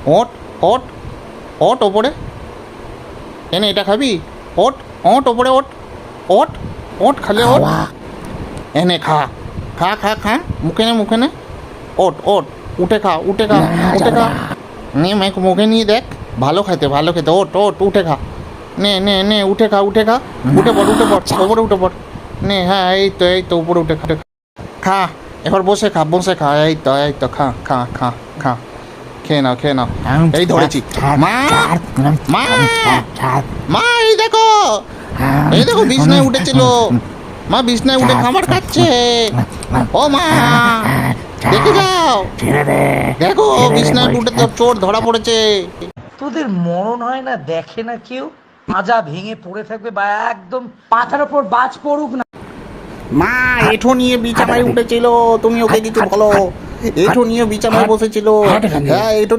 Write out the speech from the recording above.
ওট ওট ওট ওপরে, এনে এটা খাবি? ওট ওট ওপরে ওট ওট ওট খালে ওট, এনে খা খা খা খা, মুখে নে মুখে নে, ওট ওট উঠে খা উঠে খা উঠে খা, নে মুখে নিয়ে দেখ, ভালো খেতে ওট ওট উঠে খা, নে নে নে উঠে খা উঠে খা, উঠে পড় ওপরে উঠে পড়, নে হ্যাঁ এই তো উপরে উঠে খা খা, এবার বসে খা এই তো খা খা খা খা, খেয়ে নাও এই ধরেছি। মা মা মা এই দেখো বিছনায় উঠেছিল, মা বিছনায় উঠে খাবার খাচ্ছে, ও মা দেখে যাও, দেখো বিছনায় উঠে তো চোর ধরা পড়েছে। তোদের মরণ হয় না, দেখে না কেউ, মাজা ভেঙে পড়ে থাকবে বা একদম মাথার ওপর বাজ পড়ুক না। মা এঁঠো নিয়ে বিছানায় উঠেছিল, তুমি ওকে কিছু বলো, এঁঠো নিয়ে বিছানায় বসেছিল, হ্যাঁ এঁঠো